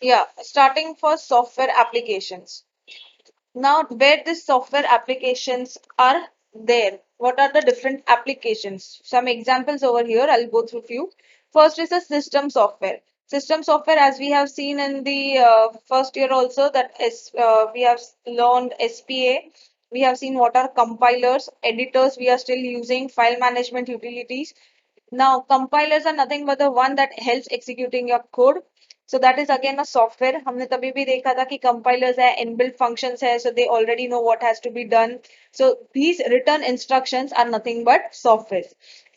Yeah, starting for software applications. Now, where these software applications are there, what are the different applications? Some examples over here, I'll go through few. First is the system software. System software, as we have seen in the first year also, we have learned SPA. We have seen what are compilers, editors, we are still using file management utilities. Now, compilers are nothing but the one that helps executing your code. So that is again a software. हमने तभी भी देखा था कि compilers है, inbuilt functions है, so they already know what has to be done. So these written instructions are nothing but software.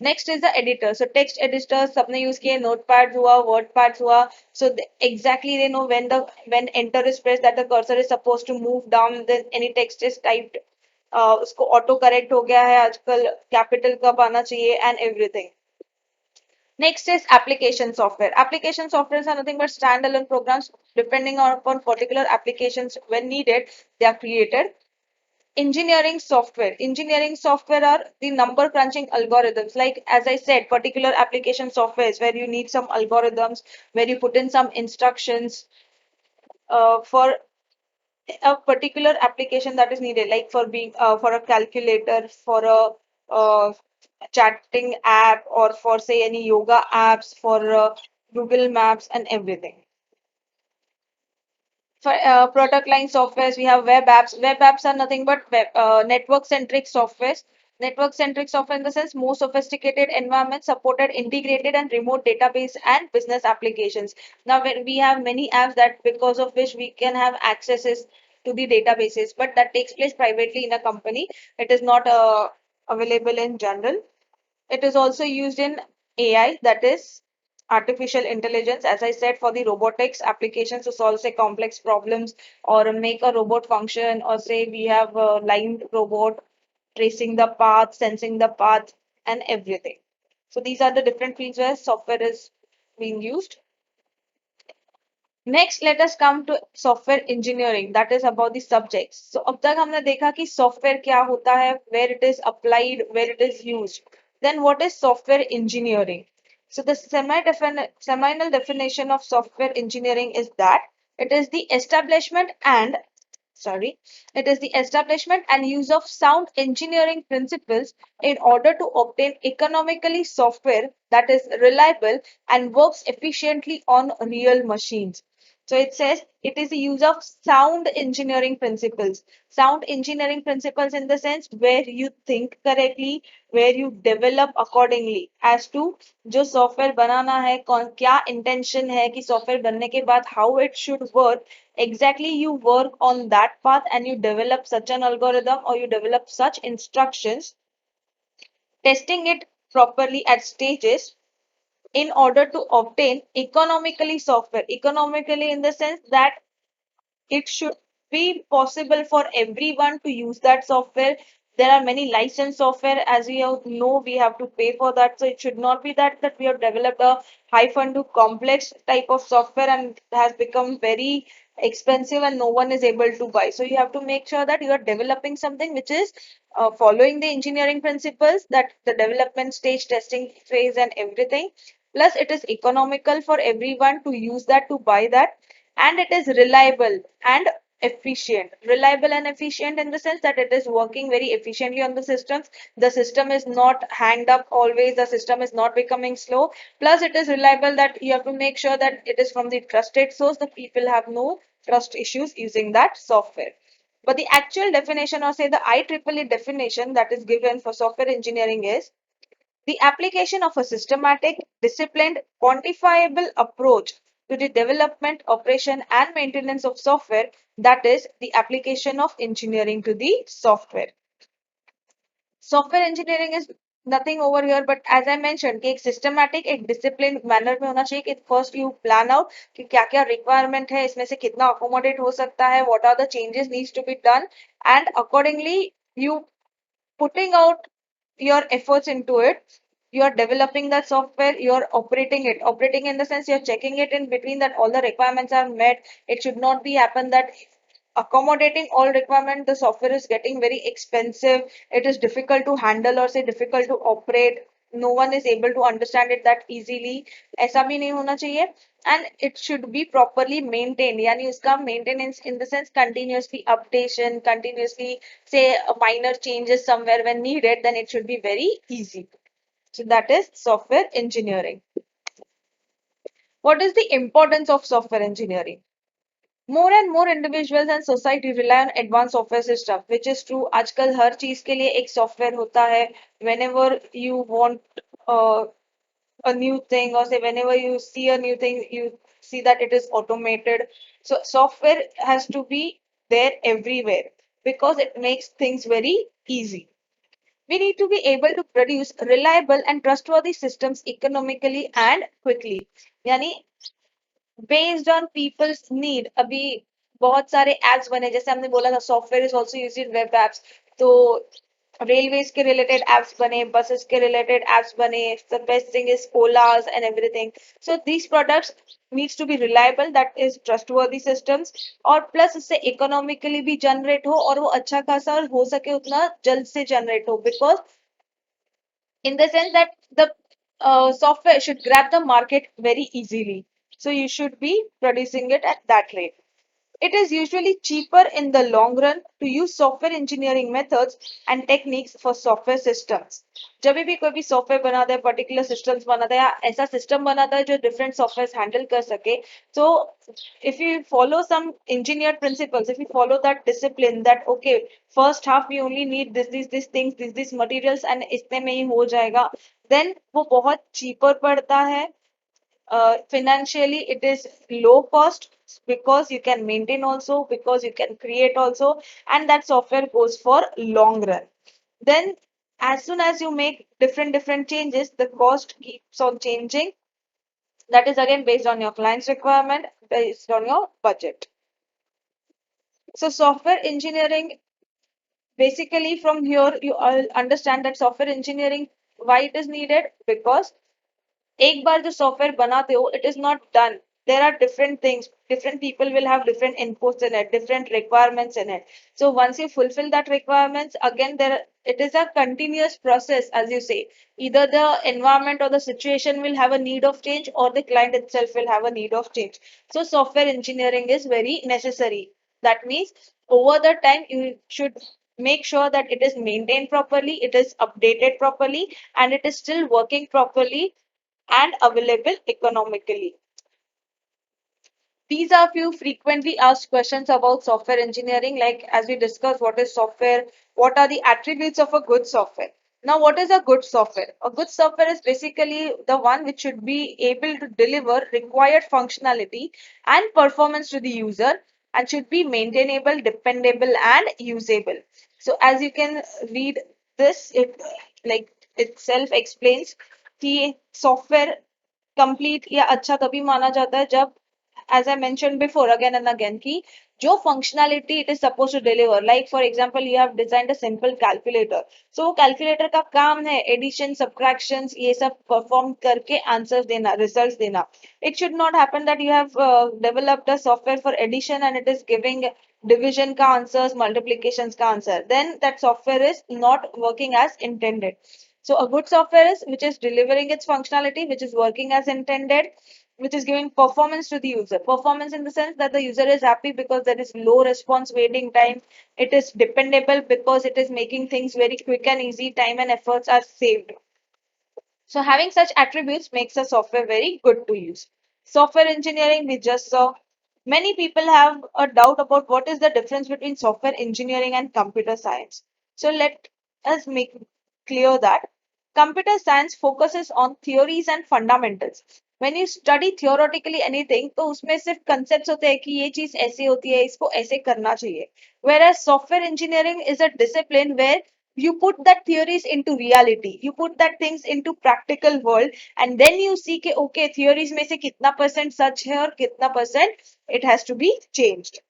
Next is the editor. So text editors सबने use किए, notepad हुआ, wordpad हुआ. So exactly they know when enter is pressed that the cursor is supposed to move down, then any text is typed. उसको auto correct हो गया है आजकल, capital कब आना चाहिए and everything. Next is application software. Application softwares are nothing but standalone programs depending on upon particular applications when needed, they are created. Engineering software. Engineering software are the number crunching algorithms. Like as I said, particular application softwares where you need some algorithms, where you put in some instructions for a particular application that is needed, like for being for a calculator, for a chatting app, or for say any yoga apps, for Google Maps and everything. For product line softwares, we have web apps. Web apps are nothing but network centric softwares. Network centric software in the sense more sophisticated environments supported integrated and remote database and business applications. Now we have many apps that because of which we can have accesses to the databases, but that takes place privately in a company. It is not available in general. It is also used in AI, that is artificial intelligence, as I said, for the robotics applications to solve say complex problems or make a robot function, or say we have a lined robot tracing the path, sensing the path, and everything. So these are the different fields where software is being used. Next, let us come to software engineering, that is about the subjects. So अब तक हमने देखा कि software क्या होता है, where it is applied, where it is used. Then what is software engineering? So the seminal definition of software engineering is that it is the establishment and sorry, it is the establishment and use of sound engineering principles in order to obtain economically software that is reliable and works efficiently on real machines. So it says it is the use of sound engineering principles. Sound engineering principles in the sense where you think correctly, where you develop accordingly as to जो software बनाना है कौन क्या intention है कि software बनने के बाद how it should work. Exactly, you work on that path and you develop such an algorithm or you develop such instructions, testing it properly at stages in order to obtain economically software. Economically, in the sense that it should be possible for everyone to use that software. There are many licensed software, as we all know, we have to pay for that. So it should not be that we have developed a high fund to complex type of software and it has become very expensive and no one is able to buy. So you have to make sure that you are developing something which is following the engineering principles, that the development stage, testing phase and everything. Plus it is economical for everyone to use that, to buy that, and it is reliable and efficient. Reliable and efficient in the sense that it is working very efficiently on the systems. The system is not hanged up always, the system is not becoming slow. Plus it is reliable that you have to make sure that it is from the trusted source, the people have no trust issues using that software. But the actual definition, or say the IEEE definition that is given for software engineering, is the application of a systematic, disciplined, quantifiable approach to the development, operation, and maintenance of software, that is, the application of engineering to the software. Software engineering is nothing over here, but as I mentioned, कि एक systematic, एक disciplined manner में होना चाहिए कि first you plan out कि क्या क्या requirement है, इसमें से कितना accommodate हो सकता है, what are the changes needs to be done, and accordingly you putting out your efforts into it. You're developing that software, you're operating in the sense you're checking it in between that all the requirements are met. It should not be happen that accommodating all requirement the software is getting very expensive, it is difficult to handle or say difficult to operate. no one is able to understand it that easily. ऐसा भी नहीं होना चाहिए. And it should be properly maintained. यानी उसका maintenance in the sense continuously updation, continuously say minor changes somewhere when needed, then it should be very easy. So that is software engineering. What is the importance of software engineering? More and more individuals and society rely on advanced software system, which is true. आजकल हर चीज के लिए एक software होता है. Whenever you want a new thing, or say whenever you see a new thing, you see that it is automated. So software has to be there everywhere because it makes things very easy. We need to be able to produce reliable and trustworthy systems economically and quickly. यानी based on people's need. अभी बहुत सारे apps बने, जैसे हमने बोला था software is also used in web apps. तो रेलवेज के रिलेटेड एप्स बने, बसेस के रिलेटेड एप्स बने. The best thing is Olas and everything. So these products needs to be reliable, that is trustworthy systems. और प्लस इससे economically भी generate हो और वो अच्छा खासा और हो सके उतना जल्द से जनरेट हो, because in the sense that the software should grab the market very easily. So you should be producing it at that rate. It is usually cheaper in the long run to use software engineering methods and techniques for software systems. जब भी कोई भी software बनाता है, particular systems बनाता है या ऐसा सिस्टम बनाता है जो डिफरेंट सॉफ्टवेयर हैंडल कर सके, so if you follow some engineered principles, if you follow that discipline that okay, first half we only need this things, this materials and इतने में ही हो जाएगा, then वो बहुत cheaper पड़ता है. Financially it is low cost because you can maintain also, because you can create also, and that software goes for long run. Then as soon as you make different changes, the cost keeps on changing. That is again based on your client's requirement, based on your budget. So software engineering, basically from here you all understand that software engineering, why it is needed, because एक बार जो software बनाते हो, it is not done. There are different things, different people will have different inputs in it, different requirements in it. So once you fulfill that requirements, again there it is a continuous process, as you say. Either the environment or the situation will have a need of change, or the client itself will have a need of change. So software engineering is very necessary. That means over the time you should make sure that it is maintained properly, it is updated properly, and it is still working properly and available economically. These are few frequently asked questions about software engineering, like as we discussed, what is software? What are the attributes of a good software? Now, what is a good software? A good software is basically the one which should be able to deliver required functionality and performance to the user, and should be maintainable, dependable, and usable. So as you can read this, it like itself explains कि software complete या अच्छा तभी माना जाता है जब, as I mentioned before again and again, कि जो functionality it is supposed to deliver, like for example you have designed a simple calculator, so calculator का काम है addition, subtractions ये सब perform करके answers देना, results देना. It should not happen that you have developed a software for addition and it is giving division का answers, multiplications का answer, then that software is not working as intended. So a good software is which is delivering its functionality, which is working as intended, which is giving performance to the user. Performance in the sense that the user is happy because there is low response waiting time. It is dependable because it is making things very quick and easy. Time and efforts are saved. So having such attributes makes a software very good to use. Software engineering, we just saw. Many people have a doubt about what is the difference between software engineering and computer science. So let us make clear that computer science focuses on theories and fundamentals. When you study theoretically anything, तो उसमें सिर्फ concepts होते हैं कि ये चीज ऐसे होती है, इसको ऐसे करना चाहिए. Whereas software engineering is a discipline where you put that theories into reality, you put that things into practical world, and then you see कि okay theories में से कितना percent सच है और कितना percent it has to be changed.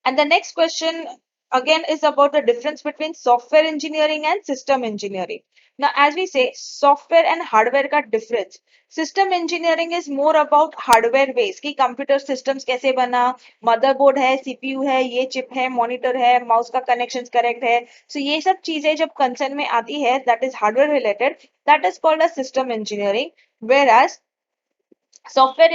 And the next question again is about the difference between software engineering and system engineering. Now, as we say, software and hardware का difference. System engineering is more about hardware based कि computer systems कैसे बना, motherboard है, CPU है, ये chip है, monitor है, mouse का connections correct है. So ये सब चीजें जब concern में आती है, that is hardware related, that is called as system engineering. Whereas software